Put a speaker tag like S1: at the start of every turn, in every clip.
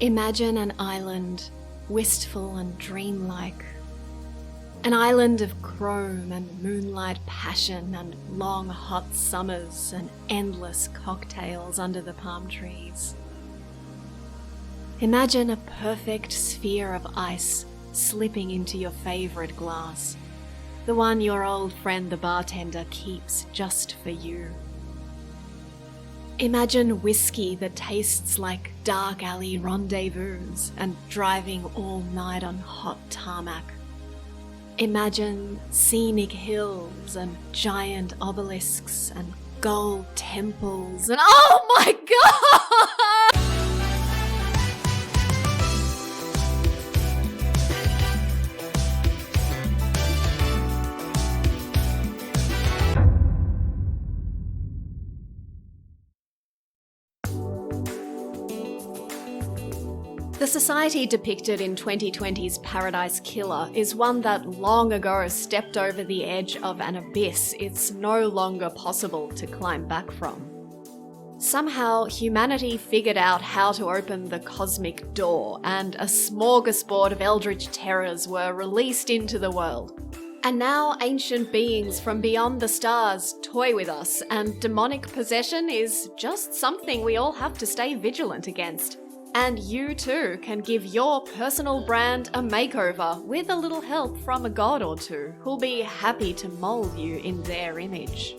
S1: Imagine an island, wistful and dreamlike. An island of chrome and moonlight passion and long hot summers and endless cocktails under the palm trees. Imagine a perfect sphere of ice slipping into your favourite glass, the one your old friend the bartender keeps just for you. Imagine whiskey that tastes like dark alley rendezvous and driving all night on hot tarmac. Imagine scenic hills and giant obelisks and gold temples and oh my god! The society depicted in 2020's Paradise Killer is one that long ago stepped over the edge of an abyss it's no longer possible to climb back from. Somehow, humanity figured out how to open the cosmic door, and a smorgasbord of eldritch terrors were released into the world. And now ancient beings from beyond the stars toy with us, and demonic possession is just something we all have to stay vigilant against. And you too can give your personal brand a makeover with a little help from a god or two who'll be happy to mould you in their image.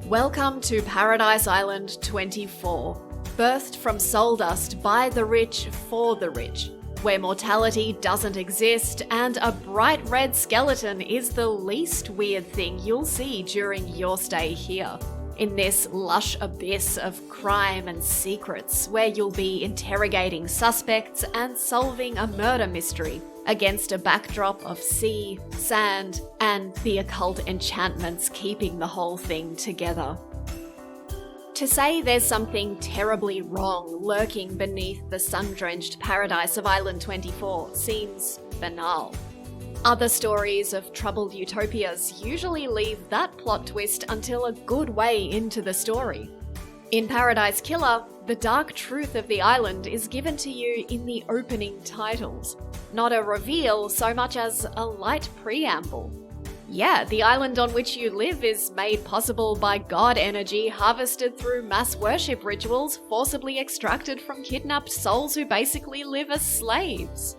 S1: Welcome to Paradise Island 24, birthed from soul dust by the rich for the rich, where mortality doesn't exist and a bright red skeleton is the least weird thing you'll see during your stay here. In this lush abyss of crime and secrets, where you'll be interrogating suspects and solving a murder mystery against a backdrop of sea, sand, and the occult enchantments keeping the whole thing together. To say there's something terribly wrong lurking beneath the sun-drenched paradise of Island 24 seems banal. Other stories of troubled utopias usually leave that plot twist until a good way into the story. In Paradise Killer, the dark truth of the island is given to you in the opening titles, not a reveal so much as a light preamble. Yeah, the island on which you live is made possible by god energy harvested through mass worship rituals forcibly extracted from kidnapped souls who basically live as slaves.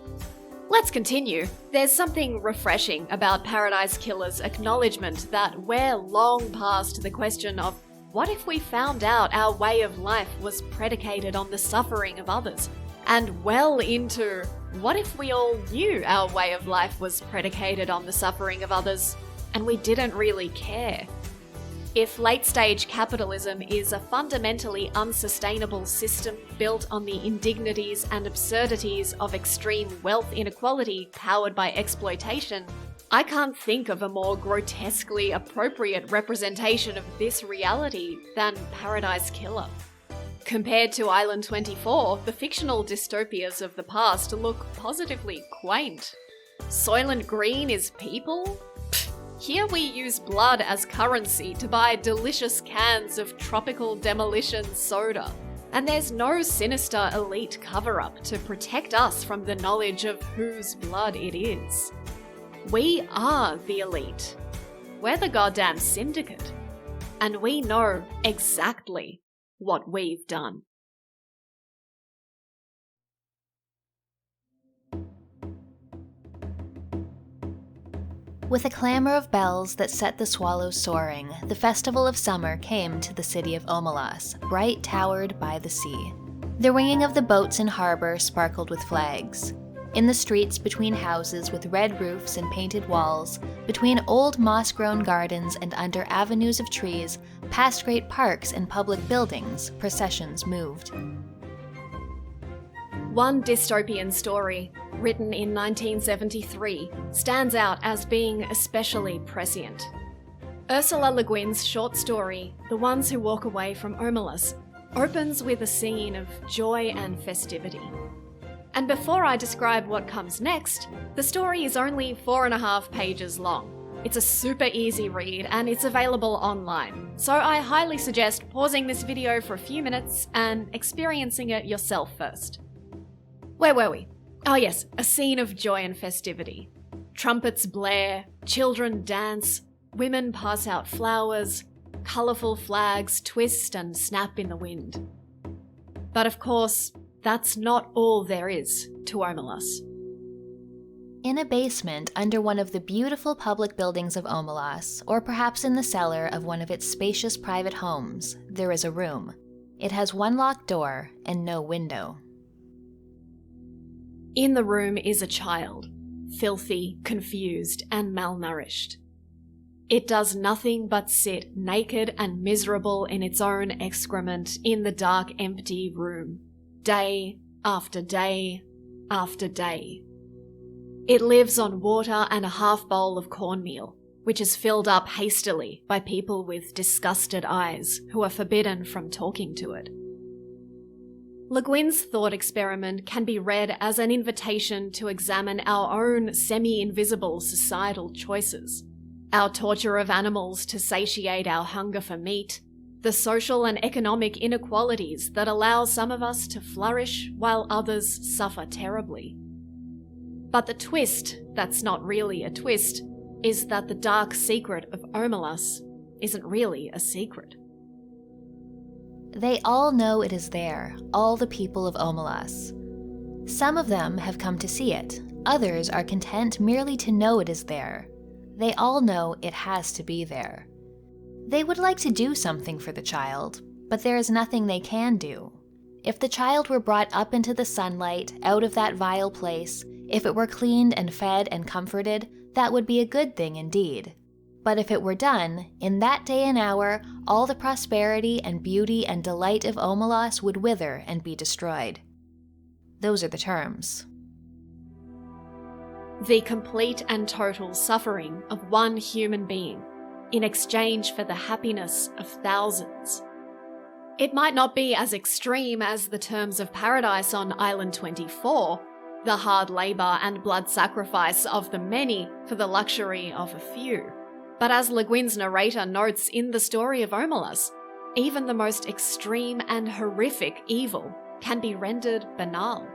S1: Let's continue. There's something refreshing about Paradise Killer's acknowledgement that we're long past the question of what if we found out our way of life was predicated on the suffering of others, and well into what if we all knew our way of life was predicated on the suffering of others and we didn't really care. If late-stage capitalism is a fundamentally unsustainable system built on the indignities and absurdities of extreme wealth inequality powered by exploitation, I can't think of a more grotesquely appropriate representation of this reality than Paradise Killer. Compared to Island 24, the fictional dystopias of the past look positively quaint. Soylent Green is people? Here we use blood as currency to buy delicious cans of tropical demolition soda. And there's no sinister elite cover-up to protect us from the knowledge of whose blood it is. We are the elite. We're the goddamn syndicate. And we know exactly what we've done.
S2: With a clamour of bells that set the swallows soaring, the festival of summer came to the city of Omelas, bright towered by the sea. The ringing of the boats in harbour sparkled with flags. In the streets between houses with red roofs and painted walls, between old moss-grown gardens and under avenues of trees, past great parks and public buildings, processions moved.
S1: One dystopian story, written in 1973, stands out as being especially prescient. Ursula Le Guin's short story, The Ones Who Walk Away from Omelas, opens with a scene of joy and festivity. And before I describe what comes next, the story is only 4.5 pages long. It's a super easy read and it's available online, so I highly suggest pausing this video for a few minutes and experiencing it yourself first. Where were we? Oh yes, a scene of joy and festivity. Trumpets blare, children dance, women pass out flowers, colourful flags twist and snap in the wind. But of course, that's not all there is to Omelas.
S2: In a basement under one of the beautiful public buildings of Omelas, or perhaps in the cellar of one of its spacious private homes, there is a room. It has one locked door and no window.
S1: In the room is a child, filthy, confused, and malnourished. It does nothing but sit naked and miserable in its own excrement in the dark, empty room, day after day after day. It lives on water and a half bowl of cornmeal, which is filled up hastily by people with disgusted eyes who are forbidden from talking to it. Le Guin's thought experiment can be read as an invitation to examine our own semi-invisible societal choices, our torture of animals to satiate our hunger for meat, the social and economic inequalities that allow some of us to flourish while others suffer terribly. But the twist that's not really a twist is that the dark secret of Omelas isn't really a secret.
S2: They all know it is there, all the people of Omelas. Some of them have come to see it, others are content merely to know it is there. They all know it has to be there. They would like to do something for the child, but there is nothing they can do. If the child were brought up into the sunlight, out of that vile place, if it were cleaned and fed and comforted, that would be a good thing indeed. But if it were done, in that day and hour, all the prosperity and beauty and delight of Omelas would wither and be destroyed. Those are the terms.
S1: The complete and total suffering of one human being in exchange for the happiness of thousands. It might not be as extreme as the terms of paradise on Island 24, the hard labour and blood sacrifice of the many for the luxury of a few. But as Le Guin's narrator notes in the story of Omelas, even the most extreme and horrific evil can be rendered banal.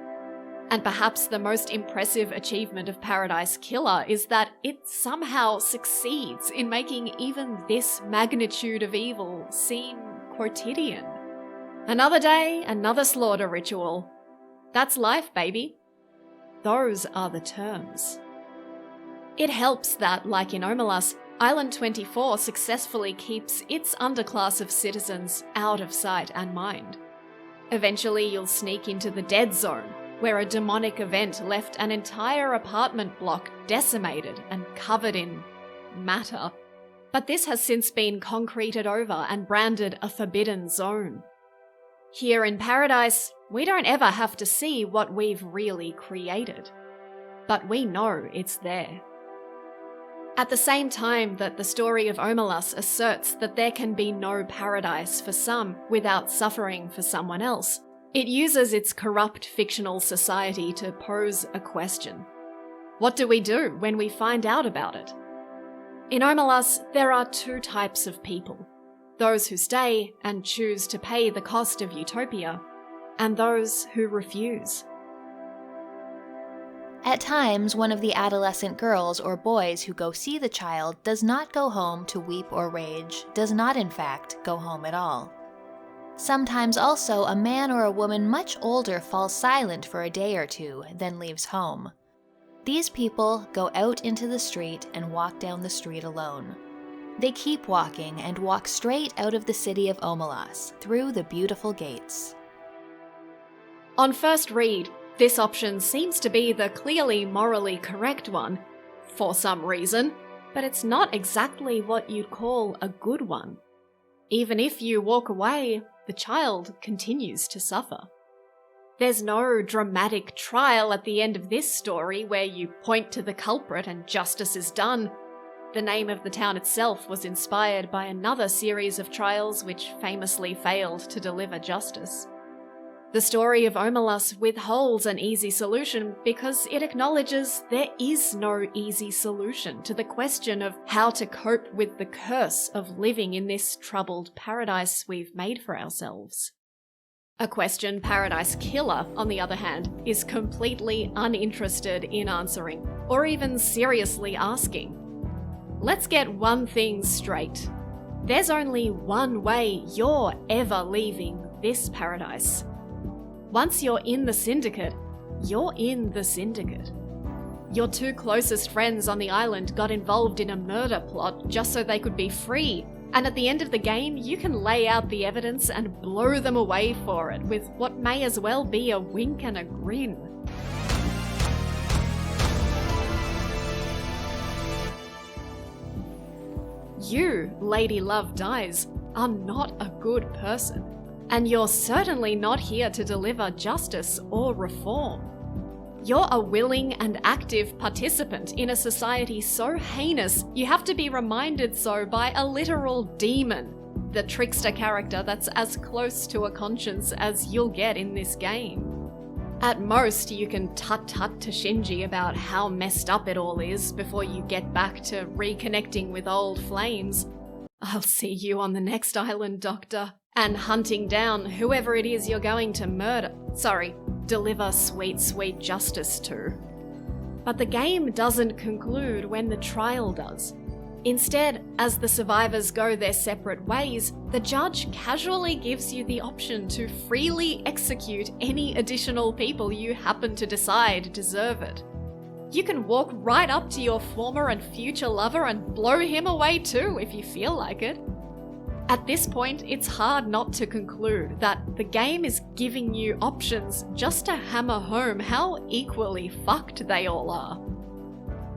S1: And perhaps the most impressive achievement of Paradise Killer is that it somehow succeeds in making even this magnitude of evil seem quotidian. Another day, another slaughter ritual. That's life, baby. Those are the terms. It helps that, like in Omelas, Island 24 successfully keeps its underclass of citizens out of sight and mind. Eventually you'll sneak into the dead zone, where a demonic event left an entire apartment block decimated and covered in matter. But this has since been concreted over and branded a forbidden zone. Here in Paradise, we don't ever have to see what we've really created. But we know it's there. At the same time that the story of Omelas asserts that there can be no paradise for some without suffering for someone else, it uses its corrupt fictional society to pose a question. What do we do when we find out about it? In Omelas, there are two types of people. Those who stay and choose to pay the cost of utopia, and those who refuse.
S2: At times, one of the adolescent girls or boys who go see the child does not go home to weep or rage, does not in fact go home at all. Sometimes also a man or a woman much older falls silent for a day or two, then leaves home. These people go out into the street and walk down the street alone. They keep walking and walk straight out of the city of Omelas, through the beautiful gates.
S1: On first read, this option seems to be the clearly morally correct one, for some reason, but it's not exactly what you'd call a good one. Even if you walk away, the child continues to suffer. There's no dramatic trial at the end of this story where you point to the culprit and justice is done. The name of the town itself was inspired by another series of trials which famously failed to deliver justice. The story of Omelas withholds an easy solution because it acknowledges there is no easy solution to the question of how to cope with the curse of living in this troubled paradise we've made for ourselves. A question Paradise Killer, on the other hand, is completely uninterested in answering, or even seriously asking. Let's get one thing straight. There's only one way you're ever leaving this paradise. Once you're in the syndicate, you're in the syndicate. Your two closest friends on the island got involved in a murder plot just so they could be free, and at the end of the game, you can lay out the evidence and blow them away for it with what may as well be a wink and a grin. You, Lady Love Dies, are not a good person, and you're certainly not here to deliver justice or reform. You're a willing and active participant in a society so heinous you have to be reminded so by a literal demon, the trickster character that's as close to a conscience as you'll get in this game. At most, you can tut-tut to Shinji about how messed up it all is before you get back to reconnecting with old flames. I'll see you on the next island, Doctor. And hunting down whoever it is you're going to deliver sweet, sweet justice to. But the game doesn't conclude when the trial does. Instead, as the survivors go their separate ways, the judge casually gives you the option to freely execute any additional people you happen to decide deserve it. You can walk right up to your former and future lover and blow him away too if you feel like it. At this point, it's hard not to conclude that the game is giving you options just to hammer home how equally fucked they all are.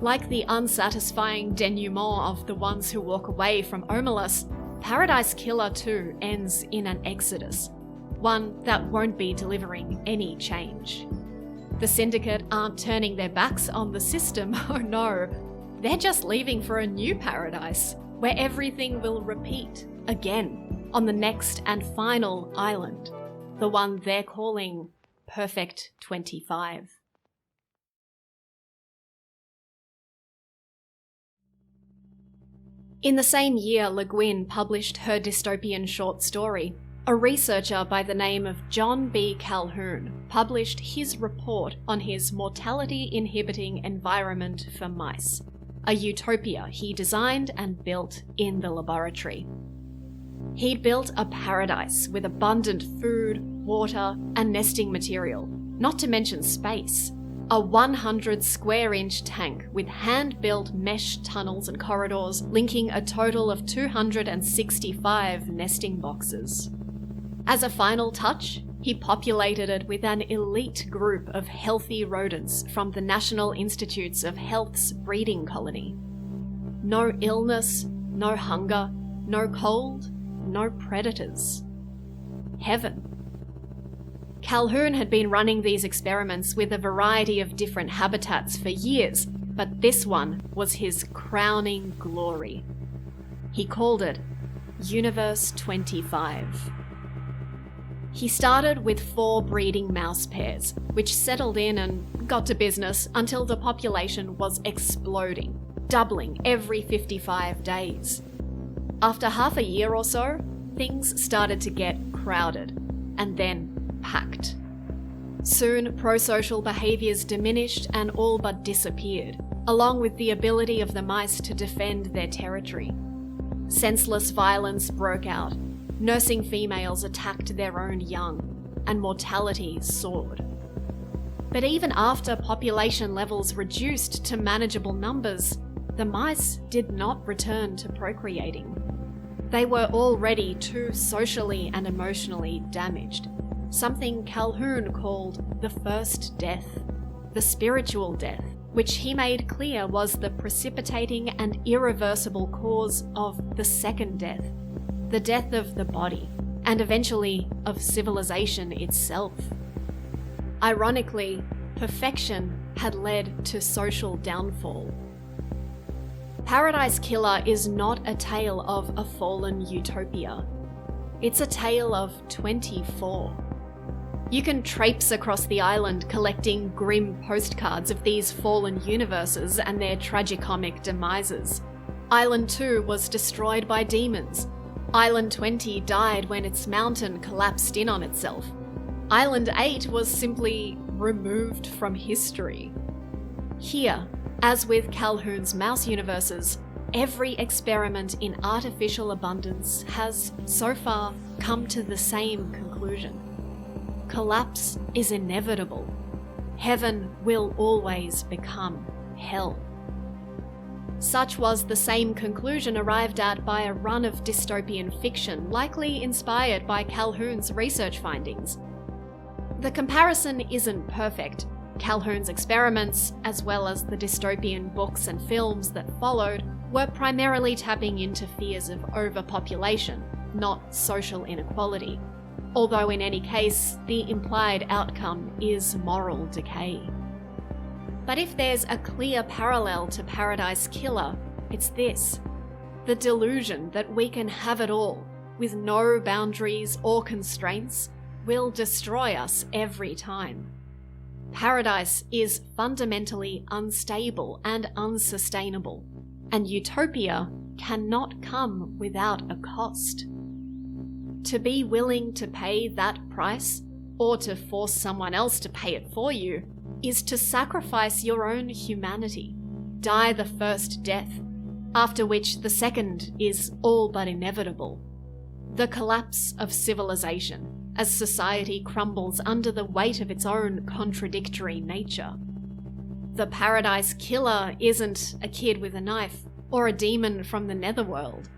S1: Like the unsatisfying denouement of the ones who walk away from Omelas, Paradise Killer 2 ends in an exodus, one that won't be delivering any change. The Syndicate aren't turning their backs on the system, oh no, they're just leaving for a new paradise, where everything will repeat again on the next and final island, the one they're calling Perfect 25. In the same year Le Guin published her dystopian short story, a researcher by the name of John Calhoun published his report on his mortality-inhibiting environment for mice, a utopia he designed and built in the laboratory. He'd built a paradise with abundant food, water, and nesting material, not to mention space. A 100 square inch tank with hand-built mesh tunnels and corridors linking a total of 265 nesting boxes. As a final touch, he populated it with an elite group of healthy rodents from the National Institutes of Health's breeding colony. No illness, no hunger, no cold, no predators. Heaven. Calhoun had been running these experiments with a variety of different habitats for years, but this one was his crowning glory. He called it Universe 25. He started with 4 breeding mouse pairs, which settled in and got to business until the population was exploding, doubling every 55 days. After half a year or so, things started to get crowded, and then packed. Soon, prosocial behaviours diminished and all but disappeared, along with the ability of the mice to defend their territory. Senseless violence broke out, nursing females attacked their own young, and mortality soared. But even after population levels reduced to manageable numbers, the mice did not return to procreating. They were already too socially and emotionally damaged, something Calhoun called the first death, the spiritual death, which he made clear was the precipitating and irreversible cause of the second death, the death of the body, and eventually of civilization itself. Ironically, perfection had led to social downfall. Paradise Killer is not a tale of a fallen utopia. It's a tale of 24. You can traipse across the island collecting grim postcards of these fallen universes and their tragicomic demises. Island 2 was destroyed by demons. Island 20 died when its mountain collapsed in on itself. Island 8 was simply removed from history. Here, as with Calhoun's mouse universes, every experiment in artificial abundance has, so far, come to the same conclusion. Collapse is inevitable. Heaven will always become hell. Such was the same conclusion arrived at by a run of dystopian fiction, likely inspired by Calhoun's research findings. The comparison isn't perfect. Calhoun's experiments, as well as the dystopian books and films that followed, were primarily tapping into fears of overpopulation, not social inequality. Although in any case, the implied outcome is moral decay. But if there's a clear parallel to Paradise Killer, it's this: the delusion that we can have it all, with no boundaries or constraints, will destroy us every time. Paradise is fundamentally unstable and unsustainable, and utopia cannot come without a cost. To be willing to pay that price, or to force someone else to pay it for you, is to sacrifice your own humanity, die the first death, after which the second is all but inevitable. The collapse of civilization, as society crumbles under the weight of its own contradictory nature. The Paradise Killer isn't a kid with a knife or a demon from the netherworld.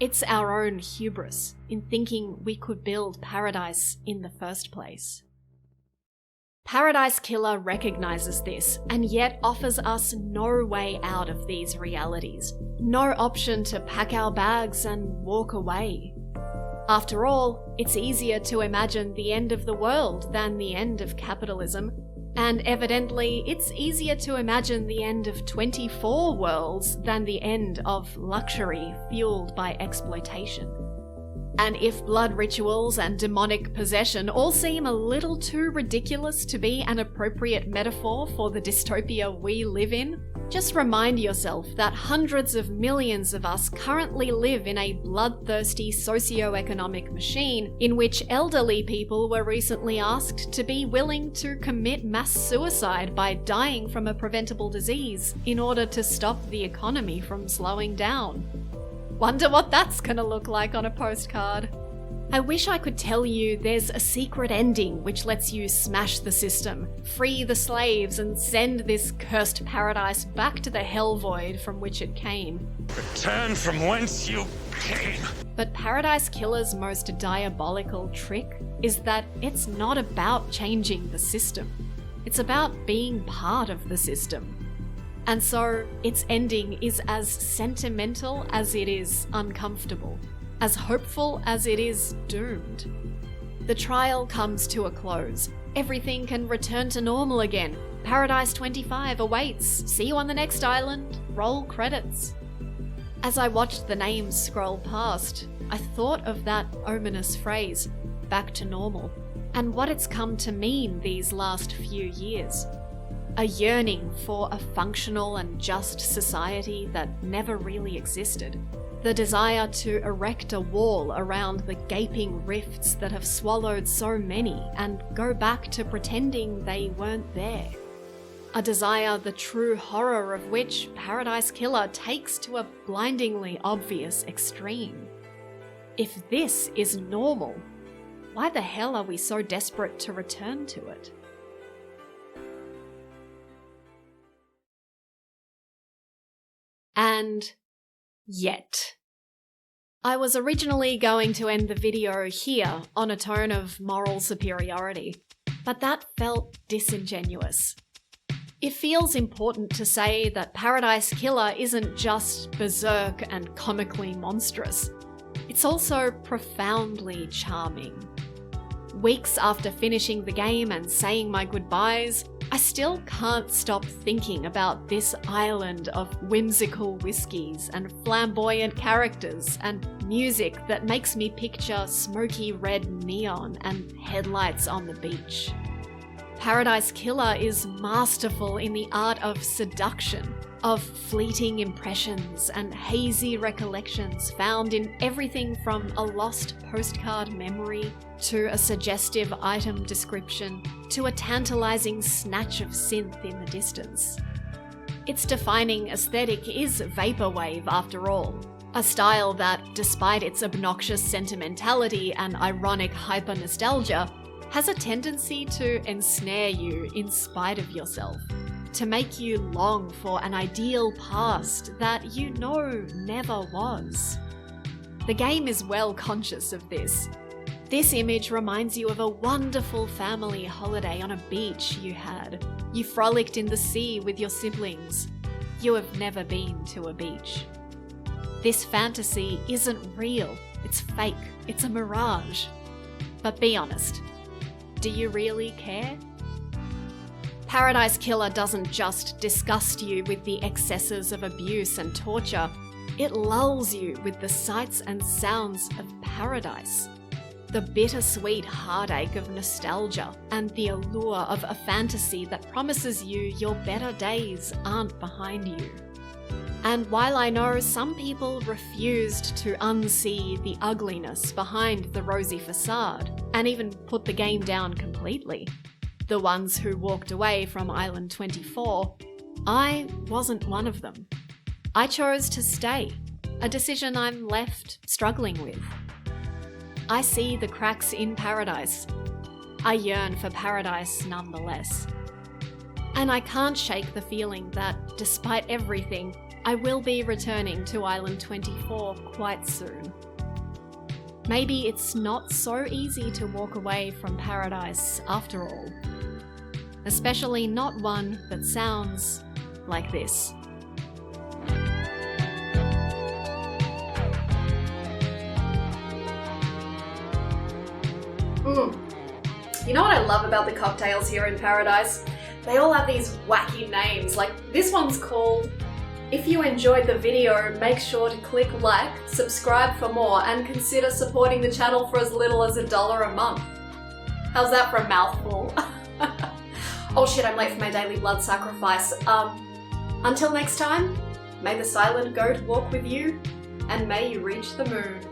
S1: It's our own hubris in thinking we could build paradise in the first place. Paradise Killer recognizes this and yet offers us no way out of these realities, no option to pack our bags and walk away. After all, it's easier to imagine the end of the world than the end of capitalism, and evidently it's easier to imagine the end of 24 worlds than the end of luxury fueled by exploitation. And if blood rituals and demonic possession all seem a little too ridiculous to be an appropriate metaphor for the dystopia we live in, just remind yourself that hundreds of millions of us currently live in a bloodthirsty socio-economic machine in which elderly people were recently asked to be willing to commit mass suicide by dying from a preventable disease in order to stop the economy from slowing down. Wonder what that's gonna look like on a postcard. I wish I could tell you there's a secret ending which lets you smash the system, free the slaves, and send this cursed paradise back to the hell void from which it came.
S3: Return from whence you came.
S1: But Paradise Killer's most diabolical trick is that it's not about changing the system. It's about being part of the system. And so, its ending is as sentimental as it is uncomfortable, as hopeful as it is doomed. The trial comes to a close. Everything can return to normal again. Paradise 25 awaits. See you on the next island. Roll credits. As I watched the names scroll past, I thought of that ominous phrase, back to normal, and what it's come to mean these last few years. A yearning for a functional and just society that never really existed. The desire to erect a wall around the gaping rifts that have swallowed so many and go back to pretending they weren't there. A desire the true horror of which Paradise Killer takes to a blindingly obvious extreme. If this is normal, why the hell are we so desperate to return to it? And yet. I was originally going to end the video here on a tone of moral superiority, but that felt disingenuous. It feels important to say that Paradise Killer isn't just berserk and comically monstrous. It's also profoundly charming. Weeks after finishing the game and saying my goodbyes, I still can't stop thinking about this island of whimsical whiskies and flamboyant characters and music that makes me picture smoky red neon and headlights on the beach. Paradise Killer is masterful in the art of seduction, of fleeting impressions and hazy recollections found in everything from a lost postcard memory to a suggestive item description to a tantalizing snatch of synth in the distance. Its defining aesthetic is vaporwave after all, a style that, despite its obnoxious sentimentality and ironic hyper-nostalgia, has a tendency to ensnare you in spite of yourself, to make you long for an ideal past that you know never was. The game is well conscious of this. This image reminds you of a wonderful family holiday on a beach you had. You frolicked in the sea with your siblings. You have never been to a beach. This fantasy isn't real. It's fake. It's a mirage. But be honest, do you really care? Paradise Killer doesn't just disgust you with the excesses of abuse and torture, it lulls you with the sights and sounds of paradise. The bittersweet heartache of nostalgia and the allure of a fantasy that promises you your better days aren't behind you. And while I know some people refused to unsee the ugliness behind the rosy facade and even put the game down completely, the ones who walked away from Island 24, I wasn't one of them. I chose to stay, a decision I'm left struggling with. I see the cracks in paradise. I yearn for paradise nonetheless. And I can't shake the feeling that, despite everything, I will be returning to Island 24 quite soon. Maybe it's not so easy to walk away from paradise after all. Especially not one that sounds like this. You know what I love about the cocktails here in Paradise? They all have these wacky names, like this one's called If You Enjoyed the Video, make sure to click like, subscribe for more, and consider supporting the channel for as little as $1 a month. How's that for a mouthful? Oh shit, I'm late for my daily blood sacrifice. Until next time, may the silent goat walk with you, and may you reach the moon.